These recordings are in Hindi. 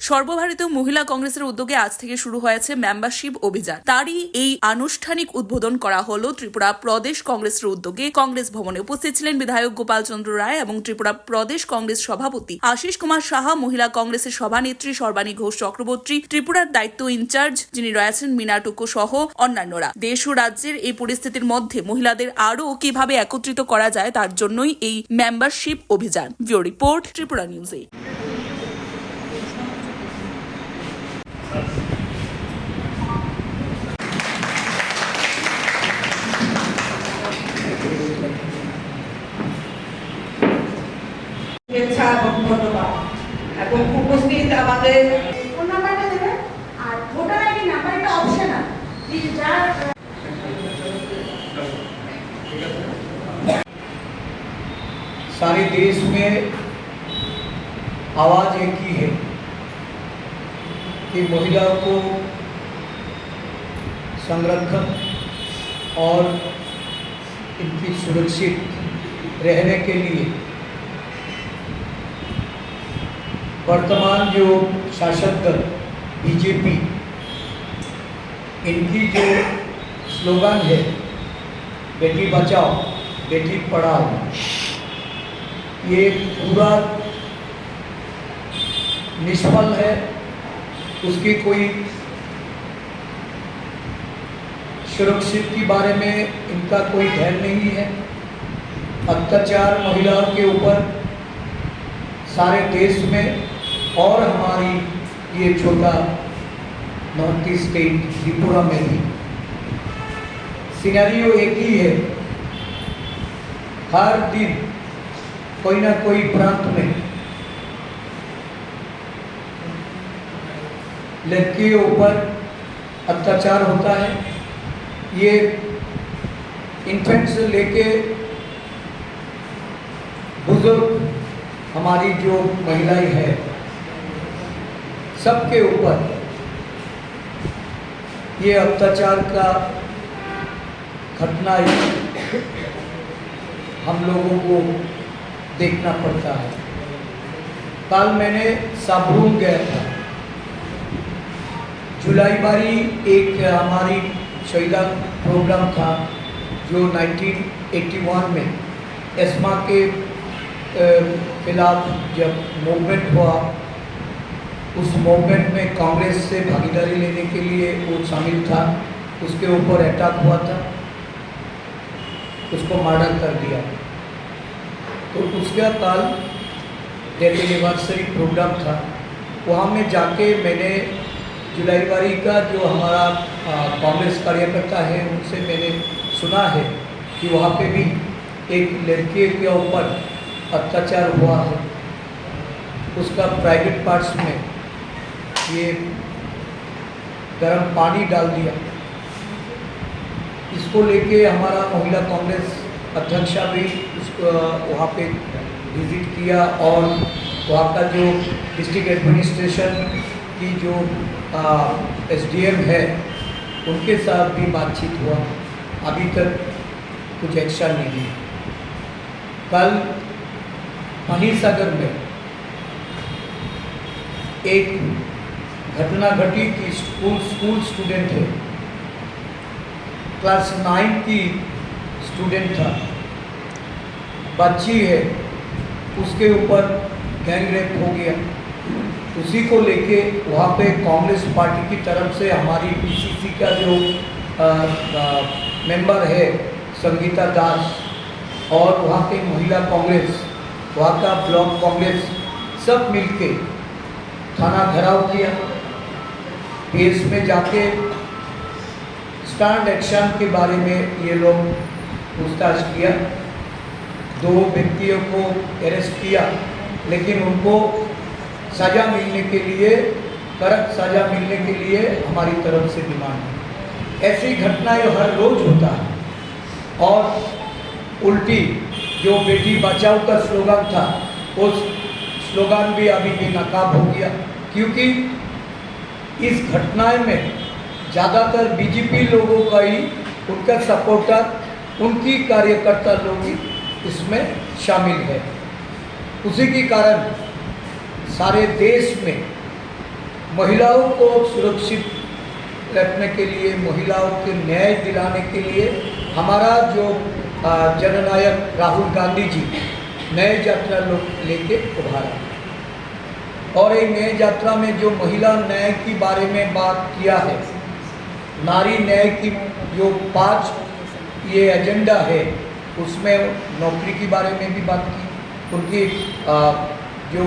সর্বভারতীয় মহিলা কংগ্রেসের উদ্যোগে আজ থেকে শুরু হয়েছে মেম্বারশিপ অভিযান। তারই এই আনুষ্ঠানিক উদ্বোধন করা হলো ত্রিপুরা প্রদেশ কংগ্রেসের উদ্যোগে। কংগ্রেস ভবনে উপস্থিত ছিলেন বিধায়ক গোপাল চন্দ্র রায় এবং ত্রিপুরা প্রদেশ কংগ্রেস সভাপতি আশিস কুমার সাহা, মহিলা কংগ্রেসের সভানেত্রী সর্বাণী ঘোষ চক্রবর্তী, ত্রিপুরার দায়িত্ব ইনচার্জ যিনি রয়েছেন মিনা টুকু সহ অন্যান্যরা। দেশ ও রাজ্যের এই পরিস্থিতির মধ্যে মহিলাদের আরও কিভাবে একত্রিত করা যায় তার জন্যই এই মেম্বারশিপ অভিযান। ব্যুরো রিপোর্ট, ত্রিপুরা নিউজে। শুভেচ্ছা এবং ধন্যবাদ এবং উপস্থিত আমাদের ফোন নাম্বারটা দেবেন আর ভোটার আইডি নাম্বারটা অপশনাল। যার सारे देश में आवाज़ एक ही है कि महिलाओं को संरक्षण और इनकी सुरक्षित रहने के लिए वर्तमान जो शासक दल बीजेपी इनकी जो स्लोगन है बेटी बचाओ बेटी पढ़ाओ, ये पूरा निष्फल है। उसकी कोई सुरक्षित के बारे में इनका कोई ध्यान नहीं है। अत्याचार महिलाओं के ऊपर सारे देश में और हमारी ये छोटा नॉर्थ ईस्ट स्टेट त्रिपुरा में भी सिनेरियो एक ही है। हर दिन कोई ना कोई प्रांत में लड़की के ऊपर अत्याचार होता है। ये इन्फेंट से लेके बुजुर्ग हमारी जो महिलाएं हैं सबके ऊपर ये अत्याचार का घटना हम लोगों को देखना पड़ता है। कल मैंने साबरूम गया था। जुलाई बारी एक हमारी शहीदा प्रोग्राम था जो 1981 में एस्मा के खिलाफ जब मूवमेंट हुआ, उस मूवमेंट में कांग्रेस से भागीदारी लेने के लिए वो शामिल था। उसके ऊपर अटैक हुआ था, उसको मर्डर कर दिया। तो उसका कल डेथ एनिवर्सरी प्रोग्राम था। वहाँ में जाके मैंने जुलाई बारी का जो हमारा कांग्रेस कार्यकर्ता है उनसे मैंने सुना है कि वहाँ पे भी एक लड़के के ऊपर अत्याचार हुआ है। उसका प्राइवेट पार्ट्स में ये गर्म पानी डाल दिया। इसको लेके हमारा महिला कांग्रेस अध्यक्षा भी उसको वहाँ पे विजिट किया और वहाँ का जो डिस्ट्रिक्ट एडमिनिस्ट्रेशन की जो एसडीएम है उनके साथ भी बातचीत हुआ। अभी तक कुछ एक्शन नहीं लिया। कल मनीसागर में एक घटना घटी कि स्कूल स्टूडेंट है, क्लास 9 की स्टूडेंट था, बच्ची है, उसके ऊपर गैंग रेप हो गया। उसी को लेके वहाँ पे कांग्रेस पार्टी की तरफ से हमारी पीसीसी का जो मेंबर है संगीता दास और वहाँ के महिला कांग्रेस, वहाँ का ब्लॉक कांग्रेस सब मिलके थाना घेराव किया। केस में जाके स्टैंड एक्शन के बारे में ये लोग पूछताछ किया। 2 व्यक्तियों को अरेस्ट किया, लेकिन उनको सज़ा मिलने के लिए, कड़क सज़ा मिलने के लिए हमारी तरफ से डिमांड है। ऐसी घटनाएं हर रोज़ होता है। और उल्टी जो बेटी बचाओ का स्लोगन था वो स्लोगन भी अभी भी नाकाब हो गया, क्योंकि इस घटनाएं में ज़्यादातर बीजेपी लोगों का ही, उनका सपोर्टर, उनकी कार्यकर्ता लोग ही इसमें शामिल है। उसी के कारण सारे देश में महिलाओं को सुरक्षित रखने के लिए, महिलाओं के न्याय दिलाने के लिए हमारा जो जननायक राहुल गांधी जी नए यात्रा लेके उभारा और ये नए यात्रा में जो महिला न्याय की बारे में बात किया है, नारी न्याय की जो 5 ये एजेंडा है, उसमें नौकरी के बारे में भी बात की, उनकी जो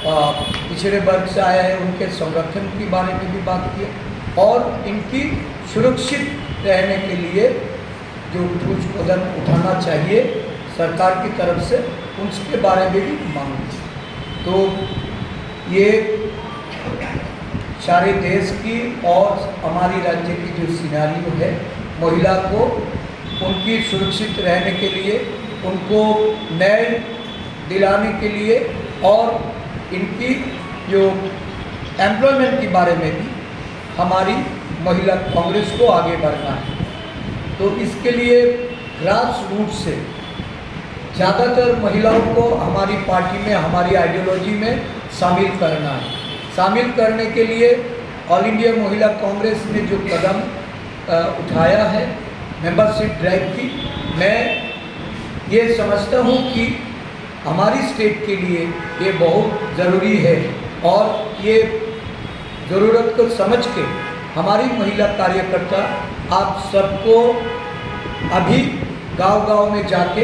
पिछड़े वर्ग से आया है उनके संरक्षण के बारे में भी बात की और इनकी सुरक्षित रहने के लिए जो ठोस कदम उठाना चाहिए सरकार की तरफ से, उसके बारे में भी मांग की। तो ये सारे देश की और हमारी राज्य की जो सिनेरियो है, महिला को उनकी सुरक्षित रहने के लिए, उनको न्याय दिलाने के लिए और इनकी जो एम्प्लॉयमेंट के बारे में भी हमारी महिला कांग्रेस को आगे बढ़ना है। तो इसके लिए ग्रास रूट से ज़्यादातर महिलाओं को हमारी पार्टी में, हमारी आइडियोलॉजी में शामिल करना है। शामिल करने के लिए ऑल इंडिया महिला कांग्रेस ने जो कदम उठाया है मेंबरशिप ड्राइव की, मैं ये समझता हूँ कि हमारी स्टेट के लिए ये बहुत ज़रूरी है और ये ज़रूरत को समझ के हमारी महिला कार्यकर्ता आप सबको अभी गांव-गांव में जाके,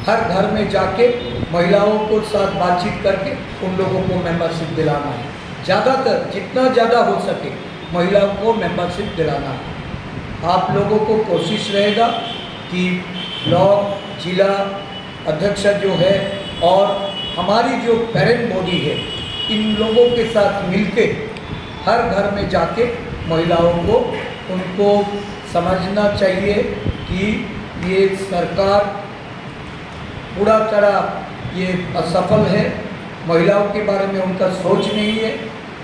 हर घर में जाके महिलाओं को साथ बातचीत करके उन लोगों को मेंबरशिप दिलाना है। ज़्यादातर जितना ज़्यादा हो सके महिलाओं को मेंबरशिप दिलाना है। आप लोगों को कोशिश रहेगा कि ब्लॉक, जिला अध्यक्ष जो है और हमारी जो पेरेंट बॉडी है, इन लोगों के साथ मिलके हर घर में जाके महिलाओं को उनको समझना चाहिए कि ये सरकार पूरा तरह ये असफल है, महिलाओं के बारे में उनका सोच नहीं है।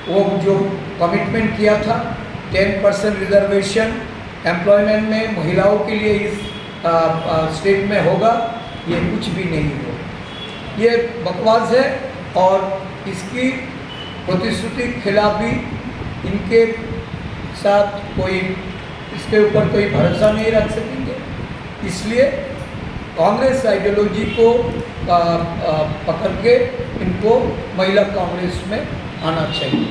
वो जो कमिटमेंट किया था 10% रिजर्वेशन एम्प्लॉयमेंट में महिलाओं के लिए इस स्टेट में होगा, ये कुछ भी नहीं होगा, ये बकवास है और इसकी प्रतिश्रुति खिलाफ भी इनके साथ कोई, इसके ऊपर कोई भरोसा नहीं रख सकेंगे। इसलिए कांग्रेस आइडियोलॉजी को पकड़ के इनको महिला कांग्रेस में आना चाहिए।